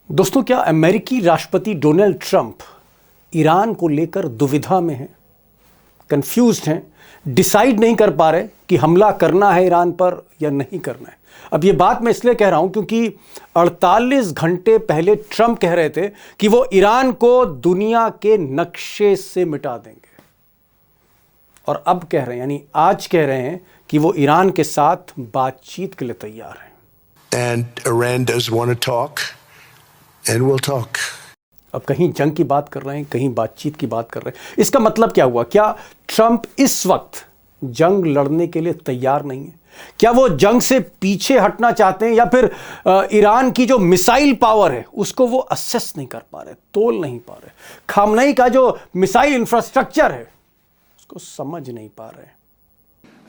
दोस्तों, क्या अमेरिकी राष्ट्रपति डोनाल्ड ट्रंप ईरान को लेकर दुविधा में हैं, कंफ्यूज्ड हैं, डिसाइड नहीं कर पा रहे कि हमला करना है ईरान पर या नहीं करना है। अब ये बात मैं इसलिए कह रहा हूं क्योंकि 48 घंटे पहले ट्रंप कह रहे थे कि वो ईरान को दुनिया के नक्शे से मिटा देंगे, और अब कह रहे हैं, यानी आज कह रहे हैं कि वो ईरान के साथ बातचीत के लिए तैयार हैं। And Iran does want to talk, and we'll talk. अब कहीं जंग की बात कर रहे हैं, कहीं बातचीत की बात कर रहे हैं। इसका मतलब क्या हुआ? क्या ट्रंप इस वक्त जंग लड़ने के लिए तैयार नहीं है? क्या वो जंग से पीछे हटना चाहते हैं, या फिर ईरान की जो मिसाइल पावर है उसको वो असेस नहीं कर पा रहे, तोल नहीं पा रहे, खामनेई का जो मिसाइल इंफ्रास्ट्रक्चर है उसको समझ नहीं पा रहे?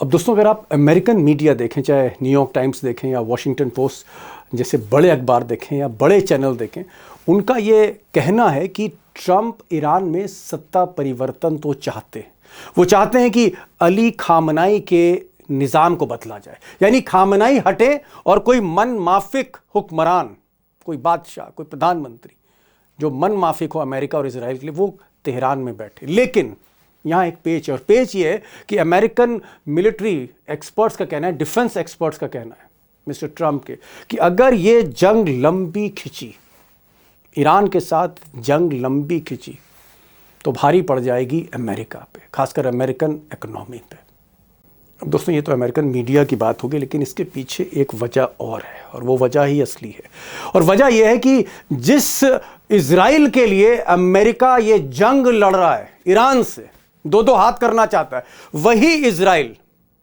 अब दोस्तों, अगर आप अमेरिकन मीडिया देखें, चाहे न्यूयॉर्क टाइम्स देखें या वॉशिंगटन पोस्ट जैसे बड़े अखबार देखें या बड़े चैनल देखें, उनका ये कहना है कि ट्रंप ईरान में सत्ता परिवर्तन तो चाहते हैं। वो चाहते हैं कि अली खामनाई के निज़ाम को बदला जाए, यानी खामनाई हटे और कोई मन माफिक हुक्मरान, कोई बादशाह, कोई प्रधानमंत्री जो मन माफिक हो अमेरिका और इजराइल के लिए, वो तेहरान में बैठे। लेकिन यहाँ एक पेच है, और पेच ये है कि अमेरिकन मिलिट्री एक्सपर्ट्स का कहना है, डिफेंस एक्सपर्ट्स का कहना है मिस्टर ट्रंप के, कि अगर ये जंग लंबी खिंची, ईरान के साथ जंग लंबी खिंची, तो भारी पड़ जाएगी अमेरिका पे, खासकर अमेरिकन इकोनॉमी पे। अब दोस्तों, ये तो अमेरिकन मीडिया की बात होगी, लेकिन इसके पीछे एक वजह और है, और वो वजह ही असली है। और वजह यह है कि जिस इजराइल के लिए अमेरिका ये जंग लड़ रहा है ईरान से, दो दो हाथ करना चाहता है, वही इजराइल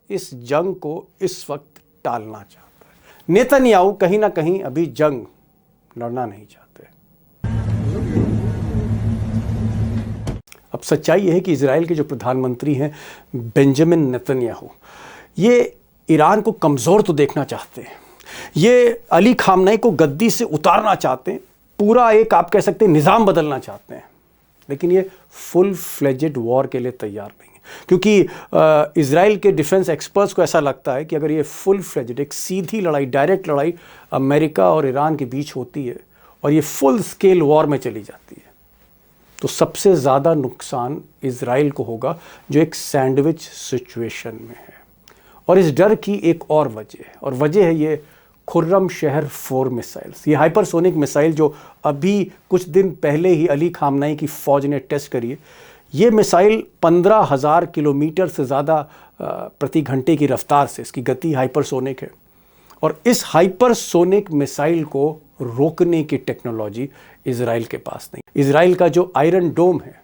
इस जंग को इस वक्त टालना चाहता है। नेतन्याहू कहीं ना कहीं अभी जंग लड़ना नहीं चाहते। अब सच्चाई यह है कि इजराइल के जो प्रधानमंत्री हैं बेंजामिन नेतन्याहू, ये ईरान को कमज़ोर तो देखना चाहते हैं, ये अली खामनेई को गद्दी से उतारना चाहते हैं, पूरा एक आप कह सकते हैं निज़ाम बदलना चाहते हैं, लेकिन ये फुल फ्लेजेड वॉर के लिए तैयार नहीं है। क्योंकि इजराइल के डिफेंस एक्सपर्ट्स को ऐसा लगता है कि अगर ये फुल फ्लेजेड, एक सीधी लड़ाई, डायरेक्ट लड़ाई अमेरिका और ईरान के बीच होती है और ये फुल स्केल वॉर में चली जाती है, तो सबसे ज़्यादा नुकसान इजराइल को होगा, जो एक सैंडविच सिचुएशन में है। और इस डर की एक और वजह है, और वजह है ये खुर्रम शहर 4 मिसाइल्स, ये हाइपरसोनिक मिसाइल जो अभी कुछ दिन पहले ही अली खामनेई की फ़ौज ने टेस्ट करी है। ये मिसाइल 15,000 किलोमीटर से ज़्यादा प्रति घंटे की रफ्तार से, इसकी गति हाइपरसोनिक है, और इस हाइपरसोनिक मिसाइल को रोकने की टेक्नोलॉजी इजराइल के पास नहीं। इजराइल का जो आयरन डोम है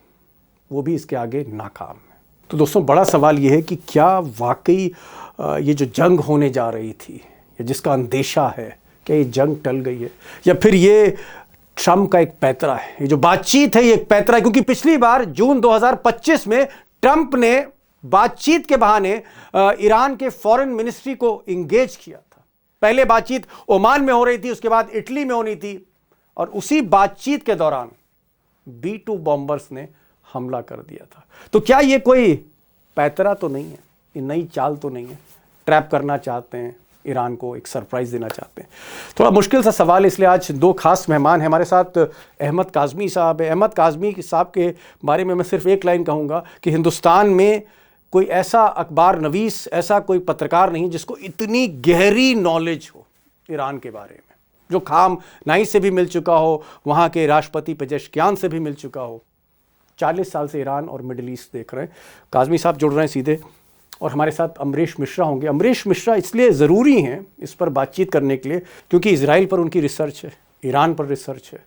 वो भी इसके आगे नाकाम है। तो दोस्तों, बड़ा सवाल ये है कि क्या वाकई ये जो जंग होने जा रही थी, या जिसका अंदेशा है, क्या ये जंग टल गई है, या फिर ये ट्रंप का एक पैतरा है? ये जो बातचीत है ये एक पैतरा है, क्योंकि पिछली बार जून 2025 में ट्रंप ने बातचीत के बहाने ईरान के फॉरेन मिनिस्ट्री को इंगेज किया था। पहले बातचीत ओमान में हो रही थी, उसके बाद इटली में होनी थी, और उसी बातचीत के दौरान B-2 बॉम्बर्स ने हमला कर दिया था। तो क्या ये कोई पैतरा तो नहीं है, ये नई चाल तो नहीं है? ट्रैप करना चाहते हैं ईरान को, एक सरप्राइज देना चाहते हैं? थोड़ा मुश्किल सा सवाल है, इसलिए आज दो खास मेहमान हैं हमारे साथ। अहमद काज़मी साहब है। अहमद काज़मी साहब के बारे में मैं सिर्फ एक लाइन कहूँगा कि हिंदुस्तान में कोई ऐसा अखबार नवीस, ऐसा कोई पत्रकार नहीं जिसको इतनी गहरी नॉलेज हो ईरान के बारे में, जो खामनेई से भी मिल चुका हो, वहाँ के राष्ट्रपति पेजेश्कियान से भी मिल चुका हो। 40 साल से ईरान और मिडिल ईस्ट देख रहे हैं। काज़मी साहब जुड़ रहे हैं सीधे, और हमारे साथ अमरीश मिश्रा होंगे। अमरीश मिश्रा इसलिए ज़रूरी हैं इस पर बातचीत करने के लिए क्योंकि इजराइल पर उनकी रिसर्च है, ईरान पर रिसर्च है,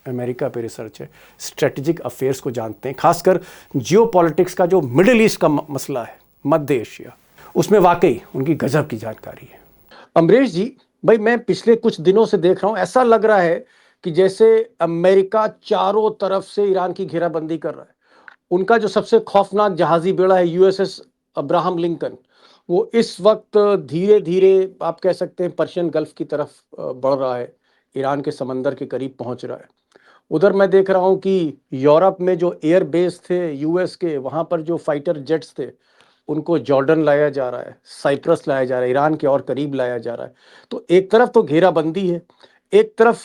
अमेरिका पे रिसर्च है, स्ट्रेटेजिक अफेयर्स को जानते हैं, खासकर जियोपॉलिटिक्स का जो मिडिल ईस्ट का मसला है, मध्य एशिया, उसमें वाकई उनकी गजब की जानकारी है। अमरीश जी, भाई मैं पिछले कुछ दिनों से देख रहा हूँ, ऐसा लग रहा है कि जैसे अमेरिका चारों तरफ से ईरान की घेराबंदी कर रहा है। उनका जो सबसे खौफनाक जहाजी बेड़ा है USS अब्राहम लिंकन, वो इस वक्त धीरे धीरे आप कह सकते हैं पर्शियन गल्फ की तरफ बढ़ रहा है, ईरान के समंदर के करीब पहुंच रहा है। उधर मैं देख रहा हूं कि यूरोप में जो एयर बेस थे यूएस के, वहां पर जो फाइटर जेट्स थे उनको जॉर्डन लाया जा रहा है, साइप्रस लाया जा रहा है, ईरान के और करीब लाया जा रहा है। तो एक तरफ तो घेराबंदी है, एक तरफ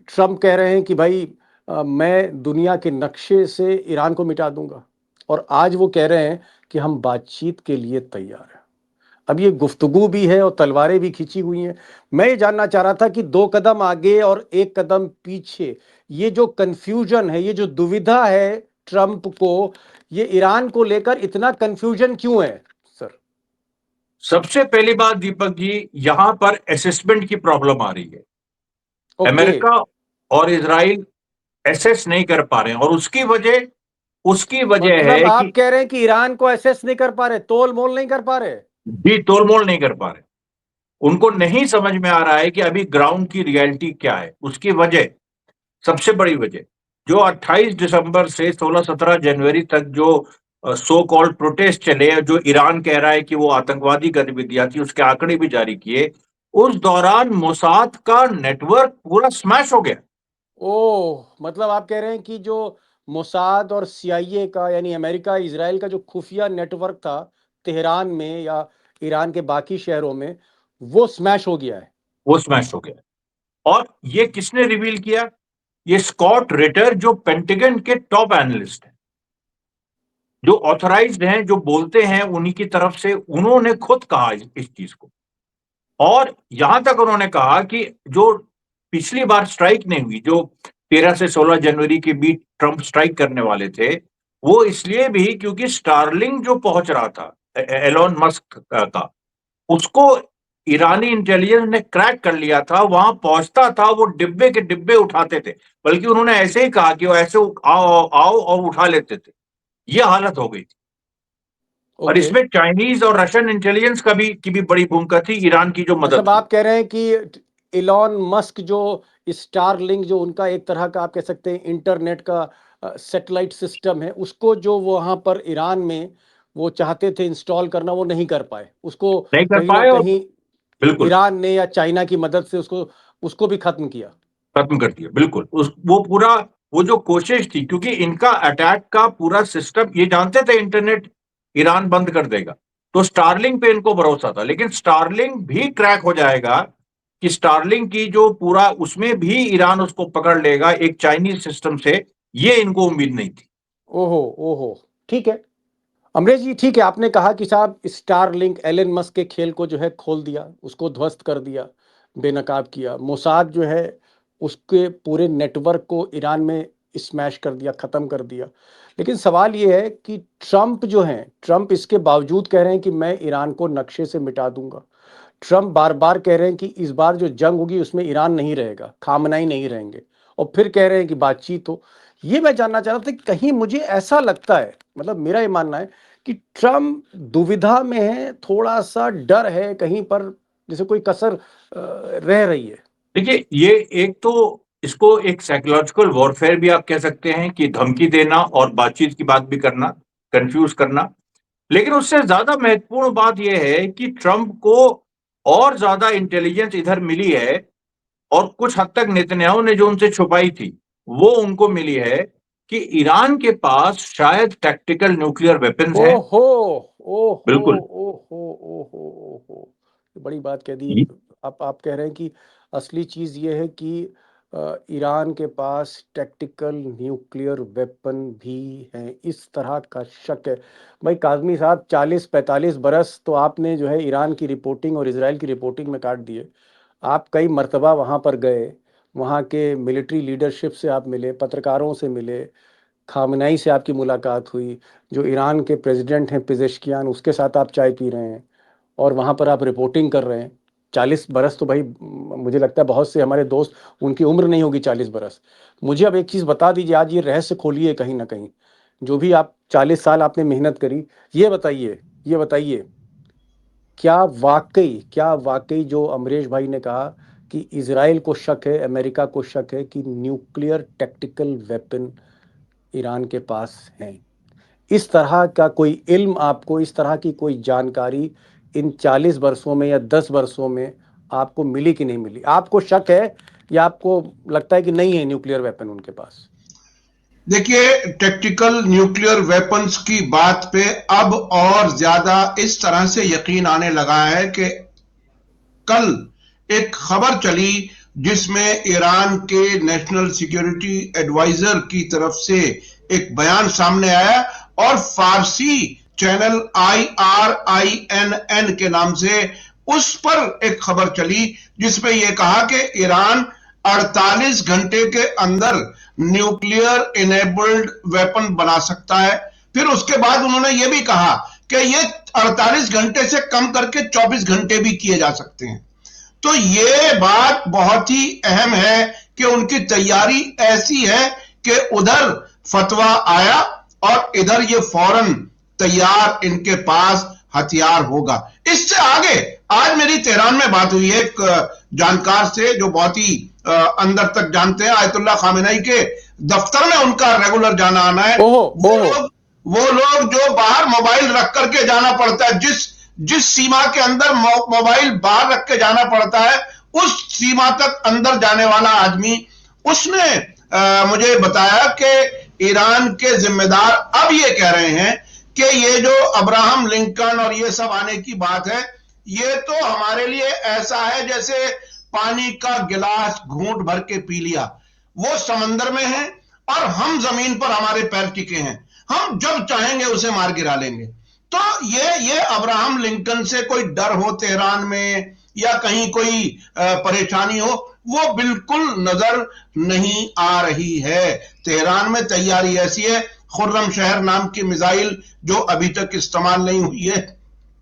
ट्रम्प कह रहे हैं कि भाई मैं दुनिया के नक्शे से ईरान को मिटा दूंगा, और आज वो कह रहे हैं कि हम बातचीत के लिए तैयार हैं। अब ये गुफ्तगू भी है और तलवारें भी खींची हुई हैं। मैं ये जानना चाह रहा था कि 2 कदम आगे और 1 कदम पीछे, ये जो कन्फ्यूजन है, ये जो दुविधा है ट्रंप को, ये ईरान को लेकर इतना कन्फ्यूजन क्यों है सर? सबसे पहली बात दीपक जी, यहां पर असेसमेंट की प्रॉब्लम आ रही है। ओके। अमेरिका और इजराइल एसेस नहीं कर पा रहे हैं, और उसकी वजह मतलब है आप कि कह रहे हैं कि ईरान को एसेस नहीं कर पा रहे, तोल मोल नहीं कर पा रहे? भी तोलमोल नहीं कर पा रहे। उनको नहीं समझ में आ रहा है कि अभी ग्राउंड की रियलिटी क्या है। उसकी वजह, सबसे बड़ी वजह, जो 28 दिसंबर से 16-17 जनवरी तक जो सो कॉल्ड प्रोटेस्ट चले, जो ईरान कह रहा है कि वो आतंकवादी गतिविधियां थी, उसके आंकड़े भी जारी किए, उस दौरान मोसाद का नेटवर्क पूरा स्मैश हो गया। ओह, मतलब आप कह रहे हैं कि जो मोसाद और सीआईए का, यानी अमेरिका इजराइल का जो खुफिया नेटवर्क था तेहरान में या ईरान के बाकी शहरों में, वो स्मैश हो गया है। वो स्मैश हो गया। और ये किसने रिवील किया? ये स्कॉट रिटर, जो पेंटागन के टॉप एनालिस्ट हैं, जो ऑथराइज्ड हैं, जो बोलते हैं उन्हीं की तरफ से, उन्होंने खुद कहा इस चीज को। और यहां तक उन्होंने कहा कि जो पिछली बार स्ट्राइक नहीं हुई, जो 13 से 16 जनवरी के बीच ट्रंप स्ट्राइक करने वाले थे, वो इसलिए भी क्योंकि स्टारलिंग जो पहुंच रहा था एलोन मस्क का, उसको ईरानी इंटेलिजेंस ने क्रैक कर लिया था। वहां पहुंचता था, वो डिब्बे के डिब्बे उठाते थे, बल्कि उन्होंने ऐसे ही कहा कि वो ऐसे आओ आओ और उठा लेते थे। ये हालत हो गई थी। और ओके। इसमें चाइनीज और रशियन इंटेलिजेंस की भी बड़ी भूमिका थी, ईरान की जो मदद मतलब थी। आप कह रहे हैं कि इलॉन मस्क जो स्टारलिंक, जो उनका एक तरह का आप कह सकते हैं इंटरनेट का सैटेलाइट सिस्टम है, उसको जो वहां पर ईरान में वो चाहते थे इंस्टॉल करना, वो नहीं कर पाए उसको। नहीं कर कहीं ना पाए, और कहीं बिल्कुल ईरान ने या चाइना की मदद से उसको उसको भी खत्म किया। खत्म कर दिया। बिल्कुल वो पूरा, वो जो कोशिश थी, क्योंकि इनका अटैक का पूरा सिस्टम, ये जानते थे इंटरनेट ईरान बंद कर देगा, तो स्टारलिंग पे इनको भरोसा था। लेकिन स्टारलिंग भी क्रैक हो जाएगा, कि स्टारलिंग की जो पूरा, उसमें भी ईरान उसको पकड़ लेगा एक चाइनीज सिस्टम से, ये इनको उम्मीद नहीं थी। ओहो, ओहो। ठीक है अमरीश जी, ठीक है, आपने कहा कि साहब स्टारलिंक एलन मस्क के खेल को जो है खोल दिया, उसको ध्वस्त कर दिया, बेनकाब किया। मोसाद जो है उसके पूरे नेटवर्क को ईरान में स्मैश कर दिया, ख़त्म कर दिया। लेकिन सवाल ये है कि ट्रंप जो हैं, ट्रंप इसके बावजूद कह रहे हैं कि मैं ईरान को नक्शे से मिटा दूंगा। ट्रंप बार बार कह रहे हैं कि इस बार जो जंग होगी उसमें ईरान नहीं रहेगा, खामनाई नहीं रहेंगे, और फिर कह रहे हैं कि बातचीत हो। ये मैं जानना चाह रहा था कि कहीं मुझे ऐसा लगता है, मतलब मेरा ये मानना है कि ट्रम्प दुविधा में है, थोड़ा सा डर है कहीं पर, जैसे कोई कसर रह रही है। देखिए, ये एक तो, इसको एक साइकोलॉजिकल वॉरफेयर भी आप कह सकते हैं, कि धमकी देना और बातचीत की बात भी करना, कंफ्यूज करना। लेकिन उससे ज्यादा महत्वपूर्ण बात यह है कि ट्रंप को और ज्यादा इंटेलिजेंस इधर मिली है, और कुछ हद तक नेतन्याहू ने जो उनसे छुपाई थी, वो उनको मिली है, कि ईरान के पास शायद टैक्टिकल न्यूक्लियर वेपन्स हैं। ओहो, ओहो, बिल्कुल। ओहो, ओहो, ओहो। बड़ी बात कह दी। ये- आप कह रहे हैं कि असली चीज ये है कि ईरान के पास टैक्टिकल न्यूक्लियर वेपन भी हैं, इस तरह का शक है। भाई काजमी साहब, 40-45 बरस तो आपने जो है ईरान की रिपोर्टिंग और इसराइल की रिपोर्टिंग में काट दिए। आप कई मर्तबा वहाँ पर गए, वहाँ के मिलिट्री लीडरशिप से आप मिले, पत्रकारों से मिले, खामनेई से आपकी मुलाकात हुई, जो ईरान के प्रेसिडेंट हैं पेजेश्कियान, उसके साथ आप चाय पी रहे हैं, और वहाँ पर आप रिपोर्टिंग कर रहे हैं। 40 बरस तो भाई मुझे लगता है बहुत से हमारे दोस्त, उनकी उम्र नहीं होगी 40 बरस। मुझे अब एक चीज़ बता दीजिए, आज ये रहस्य खोलिए कहीं ना कहीं, जो भी आप 40 साल आपने मेहनत करी, ये बताइए, ये बताइए, क्या वाकई जो अमरीश भाई ने कहा कि इसराइल को शक है, अमेरिका को शक है कि न्यूक्लियर टैक्टिकल वेपन ईरान के पास हैं, इस तरह का कोई इल्म आपको, इस तरह की कोई जानकारी इन 40 वर्षों में या 10 वर्षों में आपको मिली कि नहीं मिली? आपको शक है या आपको लगता है कि नहीं है न्यूक्लियर वेपन उनके पास? देखिए, टैक्टिकल न्यूक्लियर वेपन्स की बात पे अब और ज्यादा इस तरह से यकीन आने लगा है कि कल एक खबर चली जिसमें ईरान के नेशनल सिक्योरिटी एडवाइजर की तरफ से एक बयान सामने आया और फारसी चैनल IRINN के नाम से उस पर एक खबर चली जिसमें यह कहा कि ईरान 48 घंटे के अंदर न्यूक्लियर इनेबल्ड वेपन बना सकता है। फिर उसके बाद उन्होंने यह भी कहा कि यह 48 घंटे से कम करके 24 घंटे भी किए जा सकते हैं। तो यह बात बहुत ही अहम है कि उनकी तैयारी ऐसी है कि उधर फतवा आया और इधर ये फौरन तैयार इनके पास हथियार होगा। इससे आगे आज मेरी तेहरान में बात हुई है एक जानकार से जो बहुत ही अंदर तक जानते हैं, आयतुल्ला खामेनी के दफ्तर में उनका रेगुलर जाना आना है। वो लोग जो बाहर मोबाइल रख करके जाना पड़ता है, जिस सीमा के अंदर मोबाइल बाहर रख के जाना पड़ता है, उस सीमा तक अंदर जाने वाला आदमी, उसने मुझे बताया कि ईरान के जिम्मेदार अब ये कह रहे हैं कि ये जो अब्राहम लिंकन और ये सब आने की बात है, ये तो हमारे लिए ऐसा है जैसे पानी का गिलास घूंट भर के पी लिया। वो समंदर में है और हम जमीन पर हमारे पैर टिके हैं, हम जब चाहेंगे उसे मार गिरा लेंगे। तो ये अब्राहम लिंकन से कोई डर हो तेहरान में या कहीं कोई परेशानी हो, वो बिल्कुल नजर नहीं आ रही है। तेहरान में तैयारी ऐसी है, खुर्रम शहर नाम की मिसाइल जो अभी तक इस्तेमाल नहीं हुई है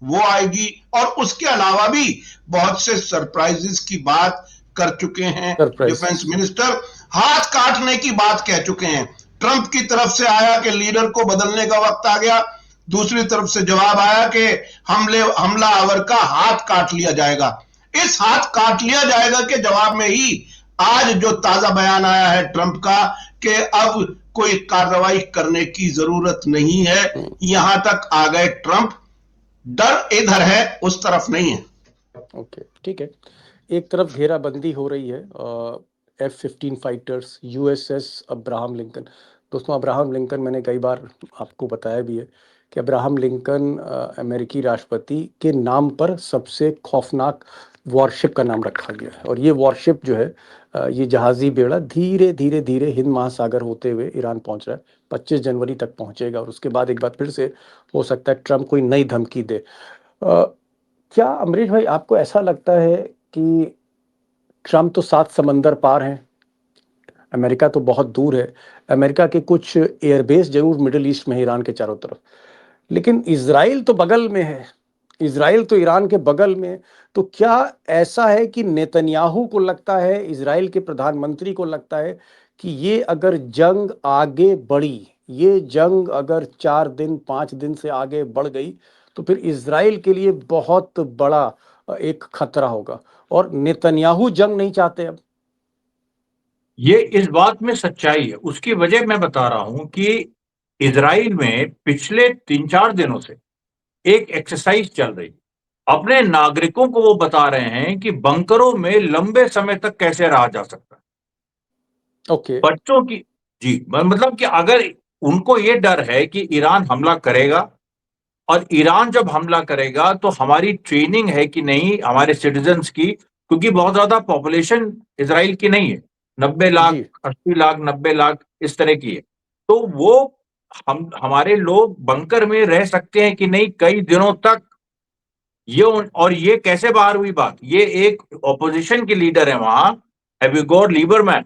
वो आएगी, और उसके अलावा भी बहुत से सरप्राइजेस की बात कर चुके हैं डिफेंस मिनिस्टर, हाथ काटने की बात कह चुके हैं। ट्रंप की तरफ से आया कि लीडर को बदलने का वक्त आ गया, दूसरी तरफ से जवाब आया कि हमलावर का हाथ काट लिया जाएगा। इस हाथ काट लिया जाएगा के जवाब में ही आज जो ताजा बयान आया है ट्रंप का कि अब कोई कार्रवाई करने की जरूरत नहीं है, यहां तक आ गए ट्रंप। डर इधर है, उस तरफ नहीं है। ओके, ठीक है। एक तरफ घेराबंदी हो रही है F-15 fighters, USS Abraham Lincoln. दोस्तों, अब्राहम लिंकन मैंने कई बार आपको बताया भी है कि अब्राहम लिंकन अमेरिकी राष्ट्रपति के नाम पर सबसे खौफनाक वॉरशिप का नाम रखा गया है, और ये वॉरशिप जो है ये जहाजी बेड़ा धीरे धीरे धीरे हिंद महासागर होते हुए ईरान पहुंच रहा है। 25 जनवरी तक पहुंचेगा और उसके बाद एक बार फिर से हो सकता है ट्रंप कोई नई धमकी दे। क्या अमरीश भाई, आपको ऐसा लगता है कि ट्रंप तो 7 समंदर पार हैं, अमेरिका तो बहुत दूर है, अमेरिका के कुछ एयरबेस जरूर मिडिल ईस्ट में है ईरान के चारों तरफ, लेकिन इजराइल तो बगल में है, इजराइल तो ईरान के बगल में। तो क्या ऐसा है कि नेतन्याहू को लगता है, इजराइल के प्रधानमंत्री को लगता है कि ये अगर जंग आगे बढ़ी, ये जंग अगर 4 दिन 5 दिन से आगे बढ़ गई तो फिर इजराइल के लिए बहुत बड़ा एक खतरा होगा, और नेतन्याहू जंग नहीं चाहते अब? ये इस बात में सच्चाई है। उसकी वजह मैं बता रहा हूं कि इजराइल में पिछले 3-4 दिनों से एक एक्सरसाइज चल रही, अपने नागरिकों को वो बता रहे हैं कि बंकरों में लंबे समय तक कैसे रहा जा सकता है। ओके। बच्चों की, जी, मतलब कि अगर उनको ये डर है कि ईरान हमला करेगा, और ईरान जब हमला करेगा तो हमारी ट्रेनिंग है कि नहीं हमारे सिटीजन्स की, क्योंकि बहुत ज्यादा पॉपुलेशन इजराइल की नहीं है, 90 लाख 80 लाख 90 लाख इस तरह की है। तो वो हमारे लोग बंकर में रह सकते हैं कि नहीं कई दिनों तक, और ये कैसे बाहर हुई बात, ये एक ऑपोजिशन के लीडर है वहां, एविगोर लीबरमैन,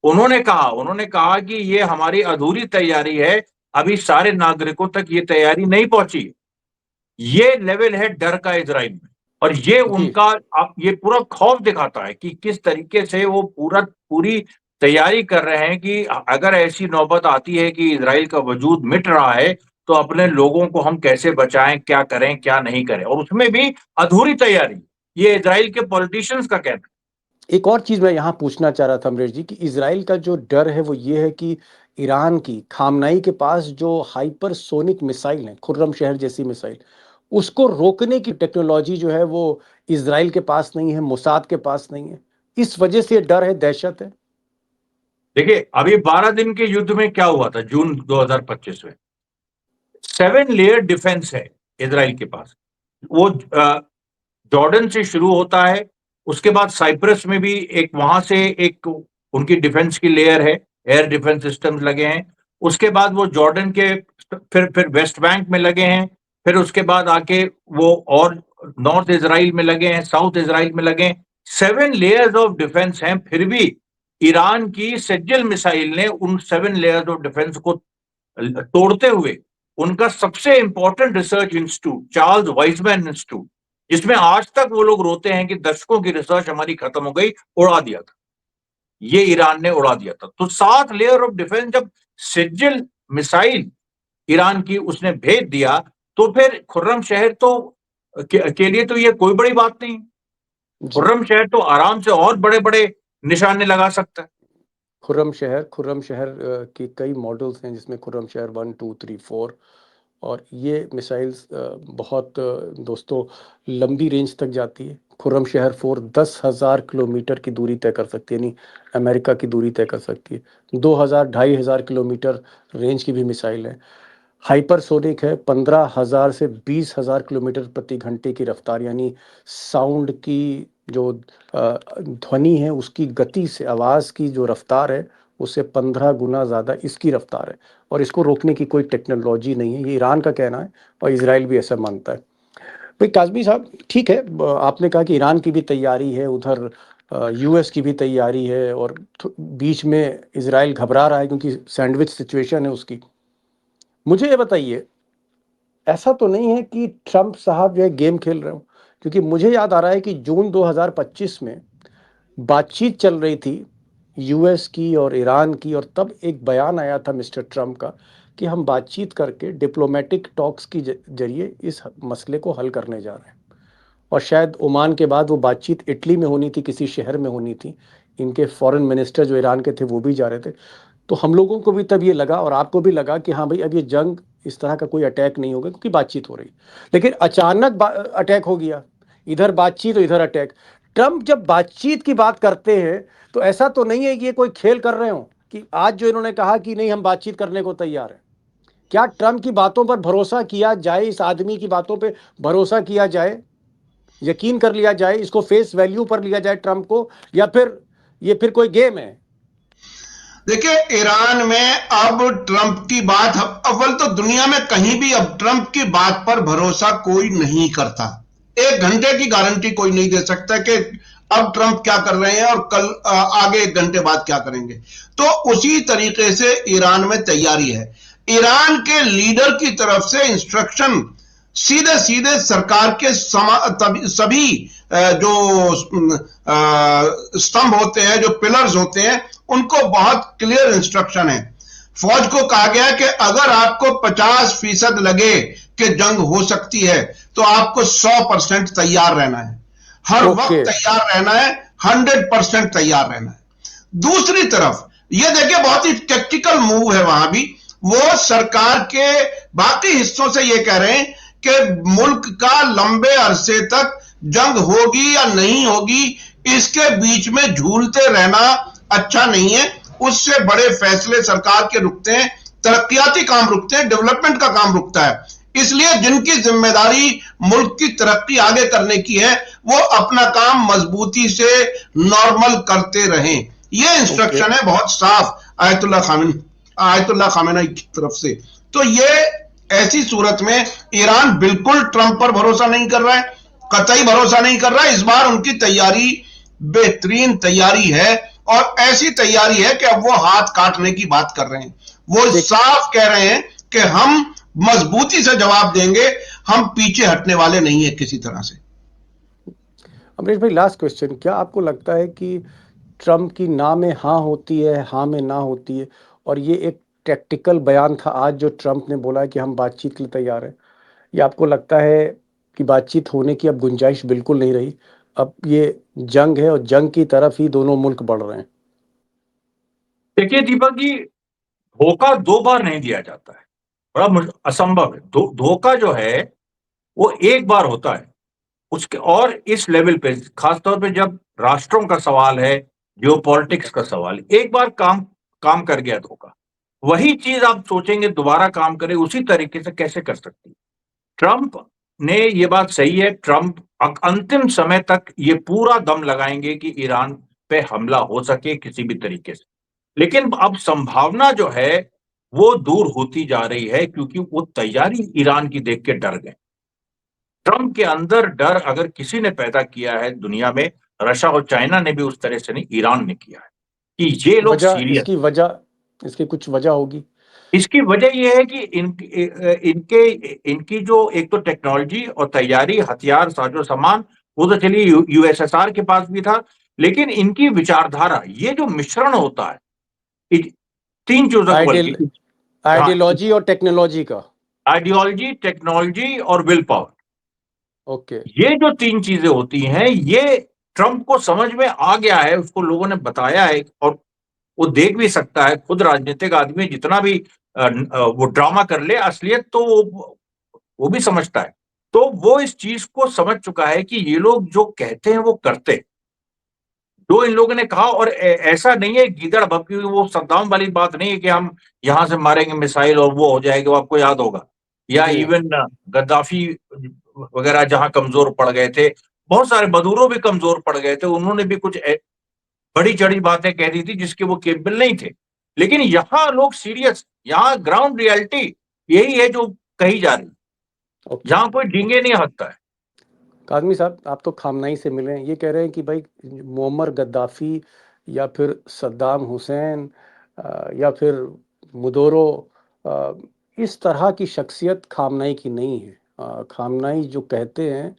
उन्होंने कहा कि ये हमारी अधूरी तैयारी है, अभी सारे नागरिकों तक ये तैयारी नहीं पहुंची। ये लेवल है डर का इजराइल में, और ये उनका ये पूरा खौफ दिखाता है कि किस तरीके से वो पूरी तैयारी कर रहे हैं कि अगर ऐसी नौबत आती है कि इजराइल का वजूद मिट रहा है तो अपने लोगों को हम कैसे बचाएं, क्या करें क्या नहीं करें, और उसमें भी अधूरी तैयारी, ये इजराइल के पॉलिटिशियंस का कहना है। एक और चीज मैं यहाँ पूछना चाह रहा था अमरीश जी कि इजराइल का जो डर है वो ये है कि ईरान की खामनाई के पास जो हाइपरसोनिक मिसाइल है, खुर्रम शहर जैसी मिसाइल, उसको रोकने की टेक्नोलॉजी जो है वो इजराइल के पास नहीं है, मोसाद के पास नहीं है। इस वजह से डर है, दहशत है? देखिए, अभी 12 दिन के युद्ध में क्या हुआ था जून 2025 में? 7 लेयर डिफेंस है इजराइल के पास। वो जॉर्डन से शुरू होता है, उसके बाद साइप्रस में भी एक, वहां से एक उनकी डिफेंस की लेयर है, एयर डिफेंस सिस्टम्स लगे हैं। उसके बाद वो जॉर्डन के फिर वेस्ट बैंक में लगे हैं, फिर उसके बाद आके वो और नॉर्थ इजराइल में लगे हैं, साउथ इजराइल में लगे हैं। 7 लेयर्स ऑफ डिफेंस हैं, फिर भी ईरान की सेज्जल मिसाइल ने उन 7 लेयर्स ऑफ डिफेंस को तोड़ते हुए उनका सबसे important research institute, Charles Wiseman institute, जिसमें आज तक वो लोग रोते हैं कि दशकों की रिसर्च हमारी खत्म हो गई, उड़ा दिया था। ये ईरान ने उड़ा दिया था। तो 7 लेयर ऑफ डिफेंस जब सेज्जल मिसाइल ईरान की उसने भेज दिया, तो फिर खुर्रम शहर तो के लिए तो ये कोई बड़ी बात नहीं। खुर्रम शहर तो आराम से और बड़े बड़े निशाने लगा सकता है। खुर्रम शहर की कई मॉडल्स हैं, जिसमें खुर्रम शहर 1, 2, 3, 4, और ये मिसाइल्स बहुत दोस्तों लंबी रेंज तक जाती है। खुर्रम शहर 4 10,000 किलोमीटर की दूरी तय कर सकती है, यानी अमेरिका की दूरी तय कर सकती है। 2,000-2,500 किलोमीटर रेंज की भी मिसाइल है। हाइपरसोनिक है, 15,000 से 20,000 किलोमीटर प्रति घंटे की रफ्तार, यानी साउंड की जो ध्वनि है उसकी गति से, आवाज़ की जो रफ्तार है उससे 15 गुना ज़्यादा इसकी रफ्तार है, और इसको रोकने की कोई टेक्नोलॉजी नहीं है। ये ईरान का कहना है और इजराइल भी ऐसा मानता है। भाई काज़मी साहब, ठीक है, आपने कहा कि ईरान की भी तैयारी है, उधर यूएस की भी तैयारी है, और बीच में इजराइल घबरा रहा है क्योंकि सैंडविच सिचुएशन है उसकी। मुझे ये बताइए, ऐसा तो नहीं है कि ट्रंप साहब जो है गेम खेल रहे हो? क्योंकि मुझे याद आ रहा है कि जून 2025 में बातचीत चल रही थी यूएस की और ईरान की, और तब एक बयान आया था मिस्टर ट्रंप का कि हम बातचीत करके डिप्लोमेटिक टॉक्स की जरिए इस मसले को हल करने जा रहे हैं। और शायद ओमान के बाद वो बातचीत इटली में होनी थी, किसी शहर में होनी थी। इनके फॉरेन मिनिस्टर जो ईरान के थे वो भी जा रहे थे। तो हम लोगों को भी तब ये लगा, और आपको भी लगा, कि हाँ भाई अब ये जंग, इस तरह का कोई अटैक नहीं होगा क्योंकि बातचीत हो रही। लेकिन अचानक अटैक हो गया, इधर बातचीत और इधर अटैक। ट्रंप जब बातचीत की बात करते हैं तो ऐसा तो नहीं है कि ये कोई खेल कर रहे हो, कि आज जो इन्होंने कहा कि नहीं हम बातचीत करने को तैयार हैं। क्या ट्रंप की बातों पर भरोसा किया जाए, इस आदमी की बातों पर भरोसा किया जाए, यकीन कर लिया जाए, इसको फेस वैल्यू पर लिया जाए ट्रंप को, या फिर ये फिर कोई गेम है? देखिए, ईरान में अब ट्रंप की बात, अव्वल तो दुनिया में कहीं भी अब ट्रंप की बात पर भरोसा कोई नहीं करता। 1 घंटे की गारंटी कोई नहीं दे सकता कि अब ट्रंप क्या कर रहे हैं और कल आगे 1 घंटे बाद क्या करेंगे। तो उसी तरीके से ईरान में तैयारी है। ईरान के लीडर की तरफ से इंस्ट्रक्शन सीधे सीधे सरकार के सभी जो स्तंभ होते हैं, जो पिलर्स होते हैं, उनको बहुत क्लियर इंस्ट्रक्शन है। फौज को कहा गया कि अगर आपको 50% लगे कि जंग हो सकती है तो आपको 100% तैयार रहना है, हर वक्त तैयार रहना है, 100% तैयार रहना है। दूसरी तरफ यह देखिए, बहुत ही टेक्टिकल मूव है वहां भी। वो सरकार के बाकी हिस्सों से यह कह रहे हैं कि मुल्क का लंबे अरसे तक जंग होगी या नहीं होगी, इसके बीच में झूलते रहना अच्छा नहीं है। उससे बड़े फैसले सरकार के रुकते हैं, तरक्याती काम रुकते हैं, डेवलपमेंट का काम रुकता है। इसलिए जिनकी जिम्मेदारी मुल्क की तरक्की आगे करने की है, वो अपना काम मजबूती से नॉर्मल करते रहें। यह इंस्ट्रक्शन है बहुत साफ आयतुल्लाह खामेनी की तरफ से। तो ये ऐसी सूरत में ईरान बिल्कुल ट्रंप पर भरोसा नहीं कर रहा है, कतई भरोसा नहीं कर रहा है। इस बार उनकी तैयारी बेहतरीन तैयारी है, और ऐसी तैयारी है कि अब वो हाथ काटने की बात कर रहे हैं। वो साफ कह रहे हैं कि हम मजबूती से जवाब देंगे, हम पीछे हटने वाले नहीं है किसी तरह से। अमरीश भाई, लास्ट क्वेश्चन, क्या आपको लगता है कि ट्रंप की ना में हाँ होती है, हाँ में ना होती है, और ये एक टैक्टिकल बयान था आज जो ट्रंप ने बोला है कि हम बातचीत के लिए तैयार हैं, या आपको लगता है कि बातचीत होने की अब गुंजाइश बिल्कुल नहीं रही, अब ये जंग है और जंग की तरफ ही दोनों मुल्क बढ़ रहे हैं? देखिए दीपक जी, धोखा 2 बार नहीं दिया जाता है, बड़ा असंभव है। धोखा जो है वो एक बार होता है, उसके और इस लेवल पे खासतौर पे जब राष्ट्रों का सवाल है, जियोपॉलिटिक्स का सवाल है, एक बार काम काम कर गया धोखा, वही चीज आप सोचेंगे दोबारा काम करे उसी तरीके से कैसे कर सकती है। ट्रंप ने ये बात सही है, ट्रंप अंतिम समय तक ये पूरा दम लगाएंगे कि ईरान पे हमला हो सके किसी भी तरीके से, लेकिन अब संभावना जो है वो दूर होती जा रही है क्योंकि वो तैयारी ईरान की देख के डर गए। ट्रंप के अंदर डर अगर किसी ने पैदा किया है दुनिया में, रशिया और चाइना ने भी उस तरह से नहीं, ईरान ने किया है कि ये लोग सीरियस। इसकी कुछ वजह होगी। इसकी वजह यह है कि इनकी जो एक तो टेक्नोलॉजी और तैयारी, हथियार, साजो सामान, वो तो चलिए यूएसएसआर के पास भी था, लेकिन इनकी विचारधारा, ये जो मिश्रण होता है तीन चीजों का, बल्कि आइडियोलॉजी और टेक्नोलॉजी का, आइडियोलॉजी, टेक्नोलॉजी और विल पावर, ओके, ये जो तीन चीजें होती हैं, ये ट्रंप को समझ में आ गया है, उसको लोगों ने बताया है और वो देख भी सकता है। खुद राजनीतिक आदमी जितना भी वो ड्रामा कर ले, असलियत तो वो भी समझता है। तो वो इस चीज को समझ चुका है कि ये लोग जो कहते हैं वो करते, जो इन लोगों ने कहा। और ऐसा नहीं है गीदड़ भपकी हुई वो सद्दाम वाली बात नहीं है कि हम यहां से मारेंगे मिसाइल और वो हो जाएगा, वो आपको याद होगा, या इवन गद्दाफी वगैरह जहां कमजोर पड़ गए थे, बहुत सारे मदूरो भी कमजोर पड़ गए थे, उन्होंने भी कुछ बड़ी चढ़ी बातें कह दी थी जिसके वो केपेबल नहीं थे। लेकिन यहाँ लोग सीरियस, यहाँ ग्राउंड रियलिटी यही है जो कही जा रही, यहाँ कोई डींगे नहीं हकता है। काज़मी साहब, आप तो खामनाई से मिले हैं, ये कह रहे हैं कि भाई मुअम्मर गद्दाफी या फिर सद्दाम हुसैन या फिर मुदोरो, इस तरह की शख्सियत खामनाई की नहीं है। खामनाई जो कहते हैं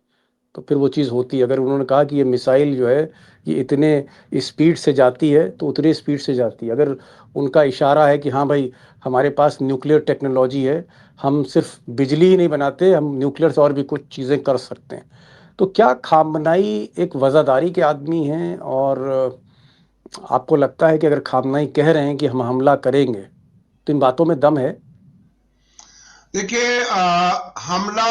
तो फिर वो चीज़ होती है। अगर उन्होंने कहा कि ये मिसाइल जो है ये इतने स्पीड से जाती है तो उतनी स्पीड से जाती है। अगर उनका इशारा है कि हाँ भाई हमारे पास न्यूक्लियर टेक्नोलॉजी है, हम सिर्फ बिजली ही नहीं बनाते, हम न्यूक्लियर से और भी कुछ चीज़ें कर सकते हैं, तो क्या खामनाई एक वज़ादारी के आदमी हैं? और आपको लगता है कि अगर खामनाई कह रहे हैं कि हम हमला करेंगे तो इन बातों में दम है? देखिए, हमला,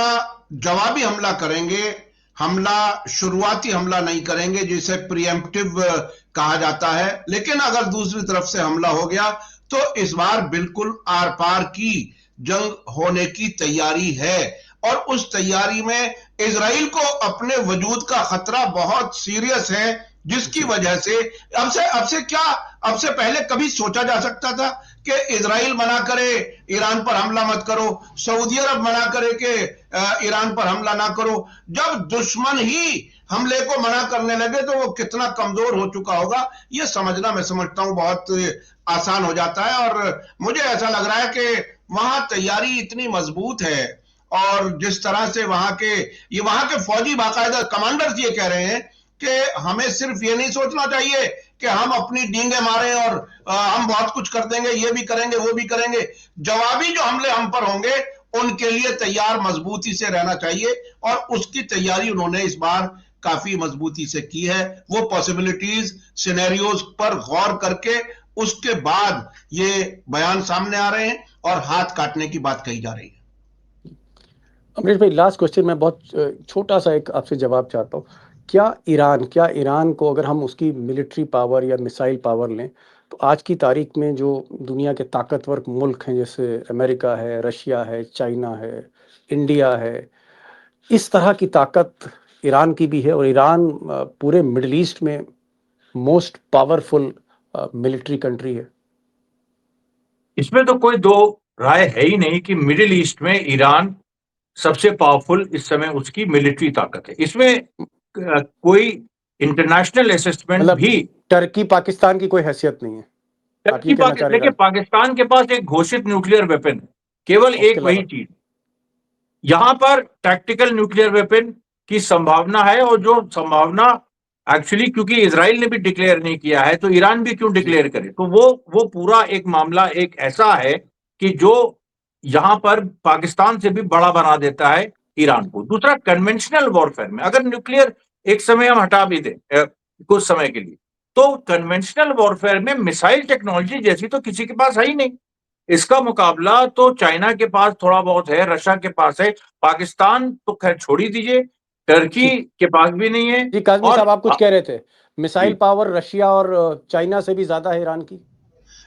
जवाबी हमला करेंगे, हमला शुरुआती हमला नहीं करेंगे जिसे प्रीएम्प्टिव कहा जाता है। लेकिन अगर दूसरी तरफ से हमला हो गया तो इस बार बिल्कुल आर पार की जंग होने की तैयारी है, और उस तैयारी में इजराइल को अपने वजूद का खतरा बहुत सीरियस है, जिसकी वजह से अब से पहले कभी सोचा जा सकता था कि इजराइल मना करे ईरान पर हमला मत करो, सऊदी अरब मना करे कि ईरान पर हमला ना करो। जब दुश्मन ही हमले को मना करने लगे तो वो कितना कमजोर हो चुका होगा, ये समझना, मैं समझता हूं, बहुत आसान हो जाता है। और मुझे ऐसा लग रहा है कि वहां तैयारी इतनी मजबूत है, और जिस तरह से वहां के फौजी बाकायदा कमांडर्स ये कह रहे हैं कि हमें सिर्फ ये नहीं सोचना चाहिए कि हम अपनी डींगे मारें और हम बहुत कुछ कर देंगे, ये भी करेंगे वो भी करेंगे। जवाबी जो हमले हम पर होंगे उनके लिए तैयार मजबूती से रहना चाहिए, और उसकी तैयारी उन्होंने इस बार काफी मजबूती से की है। वो पॉसिबिलिटीज, सिनेरियोज पर गौर करके उसके बाद ये बयान सामने आ रहे हैं और हाथ काटने की बात कही जा रही है। अमरीश भाई, लास्ट क्वेश्चन, मैं बहुत छोटा सा एक आपसे जवाब चाहता हूँ। क्या ईरान को अगर हम उसकी मिलिट्री पावर या मिसाइल पावर लें तो आज की तारीख में जो दुनिया के ताकतवर मुल्क हैं जैसे अमेरिका है, रशिया है, चाइना है, इंडिया है, इस तरह की ताकत ईरान की भी है, और ईरान पूरे मिडिल ईस्ट में मोस्ट पावरफुल मिलिट्री कंट्री है। इसमें तो कोई दो राय है ही नहीं कि मिडिल ईस्ट में ईरान सबसे पावरफुल इस समय उसकी मिलिट्री ताकत है। इसमें कोई इंटरनेशनल असेसमेंट भी, टर्की पाकिस्तान की कोई हैसियत नहीं है। देखिए, पाकिस्तान के पास एक घोषित न्यूक्लियर वेपन है, केवल एक वही चीज। यहां पर टैक्टिकल न्यूक्लियर वेपन की संभावना है, और जो संभावना एक्चुअली क्योंकि इजराइल ने भी डिक्लेयर नहीं किया है तो ईरान भी क्यों डिक्लेयर करे, तो वो पूरा एक मामला एक ऐसा है कि जो यहां पर पाकिस्तान से भी बड़ा बना देता है ईरान को। दूसरा, कन्वेंशनल वॉरफेयर में अगर न्यूक्लियर एक समय हम हटा भी दें कुछ समय के लिए, तो कन्वेंशनल वॉरफेयर में मिसाइल टेक्नोलॉजी जैसी तो किसी के पास है ही नहीं। इसका मुकाबला तो चाइना के पास थोड़ा बहुत है, रशिया के पास है, पाकिस्तान तो खैर छोड़ ही दीजिए, टर्की के पास भी नहीं है। जी काजमी और साहब, आप कुछ कह रहे थे, मिसाइल जी। पावर रशिया और चाइना से भी ज्यादा है ईरान की।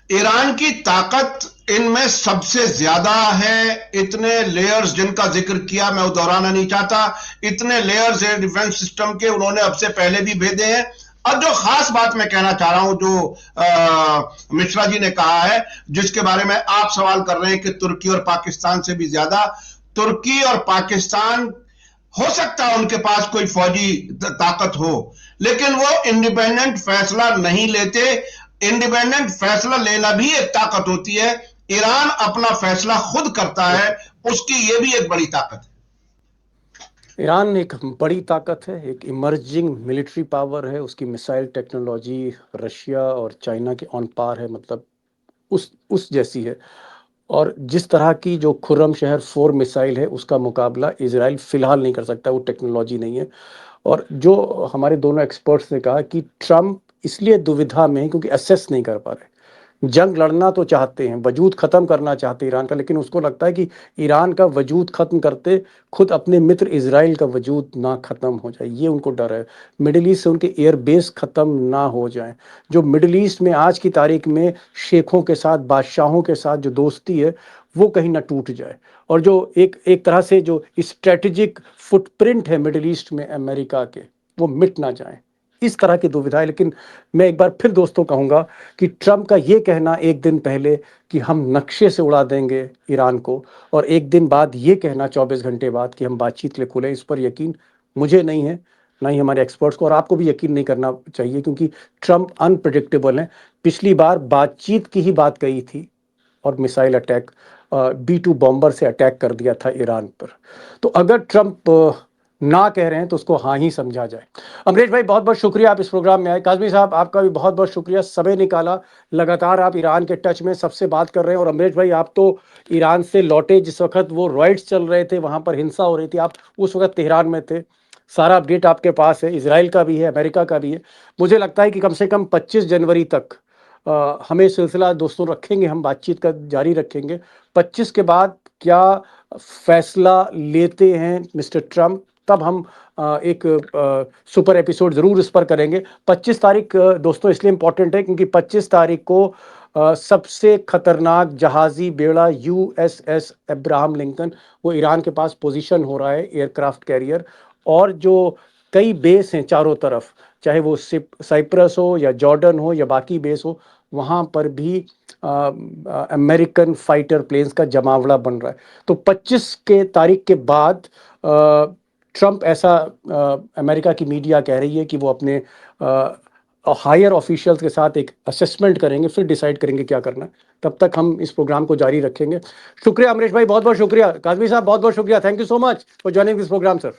ईरान की ताकत इनमें सबसे ज्यादा है। इतने लेयर्स जिनका जिक्र किया मैं वो दोहराना नहीं चाहता, इतने लेयर्स है डिफेंस सिस्टम के, उन्होंने अब से पहले भी भेजे हैं। अब जो खास बात मैं कहना चाह रहा हूं, जो मिश्रा जी ने कहा है, जिसके बारे में आप सवाल कर रहे हैं कि तुर्की और पाकिस्तान से भी ज्यादा, तुर्की और पाकिस्तान हो सकता है उनके पास कोई फौजी ताकत हो, लेकिन वो इंडिपेंडेंट फैसला नहीं लेते। इंडिपेंडेंट फैसला लेना भी एक ताकत होती है। ईरान अपना फैसला खुद करता है, उसकी ये भी एक बड़ी ताकत है। ईरान एक बड़ी ताकत है, एक इमर्जिंग मिलिट्री पावर है, उसकी मिसाइल टेक्नोलॉजी रशिया और चाइना के ऑन पार है, मतलब उस जैसी है। और जिस तरह की जो खुर्रम शहर 4 मिसाइल है उसका मुकाबला इजराइल फिलहाल नहीं कर सकता, वो टेक्नोलॉजी नहीं है। और जो हमारे दोनों एक्सपर्ट्स ने कहा कि ट्रम्प इसलिए दुविधा में है क्योंकि असेस नहीं कर पा रहे। जंग लड़ना तो चाहते हैं, वजूद ख़त्म करना चाहते हैं ईरान का, लेकिन उसको लगता है कि ईरान का वजूद ख़त्म करते खुद अपने मित्र इजराइल का वजूद ना ख़त्म हो जाए, ये उनको डर है। मिडिल ईस्ट से उनके एयर बेस ख़त्म ना हो जाए। जो मिडिल ईस्ट में आज की तारीख में शेखों के साथ, बादशाहों के साथ जो दोस्ती है वो कहीं ना टूट जाए। और जो एक तरह से जो स्ट्रेटेजिक फुटप्रिंट है मिडिल ईस्ट में अमेरिका के, वो मिट ना जाए, इस तरह की दुविधा है। लेकिन मैं एक बार फिर दोस्तों कहूँगा कि ट्रम्प का ये कहना एक दिन पहले कि हम नक्शे से उड़ा देंगे ईरान को, और एक दिन बाद ये कहना 24 घंटे बाद कि हम बातचीत के लिए खुले, इस पर यकीन मुझे नहीं है, ना ही हमारे एक्सपर्ट्स को, और आपको भी यकीन नहीं करना चाहिए, क्योंकि ट्रम्प अनप्रिडिक्टेबल है। पिछली बार बातचीत की ही बात कही थी और मिसाइल अटैक, B-2 बॉम्बर से अटैक कर दिया था ईरान पर। तो अगर ट्रम्प ना कह रहे हैं तो उसको हाँ ही समझा जाए। अमरीश भाई, बहुत बहुत शुक्रिया आप इस प्रोग्राम में आए। काजमी साहब, आपका भी बहुत बहुत शुक्रिया, समय निकाला। लगातार आप ईरान के टच में सबसे बात कर रहे हैं। और अमरीश भाई, आप तो ईरान से लौटे जिस वक्त वो रॉयट्स चल रहे थे, वहाँ पर हिंसा हो रही थी, आप उस वक्त तेहरान में थे। सारा अपडेट आपके पास है, इसराइल का भी है, अमेरिका का भी है। मुझे लगता है कि कम से कम 25 जनवरी तक हमें सिलसिला दोस्तों रखेंगे, हम बातचीत का जारी रखेंगे। 25 के बाद क्या फैसला लेते हैं मिस्टर ट्रम्प, तब हम एक सुपर एपिसोड ज़रूर इस पर करेंगे। 25 तारीख दोस्तों इसलिए इम्पोर्टेंट है क्योंकि 25 तारीख को सबसे खतरनाक जहाज़ी बेड़ा USS अब्राहम लिंकन, वो ईरान के पास पोजीशन हो रहा है, एयरक्राफ्ट कैरियर। और जो कई बेस हैं चारों तरफ, चाहे वो साइप्रस हो या जॉर्डन हो या बाकी बेस हो, वहाँ पर भी अमेरिकन फाइटर प्लेन्स का जमावड़ा बन रहा है। तो 25 के तारीख के बाद ट्रम्प, ऐसा अमेरिका की मीडिया कह रही है कि वो अपने हायर ऑफिशियल्स के साथ एक असेसमेंट करेंगे, फिर डिसाइड करेंगे क्या करना है। तब तक हम इस प्रोग्राम को जारी रखेंगे। शुक्रिया अमरीश भाई, बहुत बहुत शुक्रिया। काजमी साहब, बहुत बहुत शुक्रिया। Thank you so much for joining this programme sir.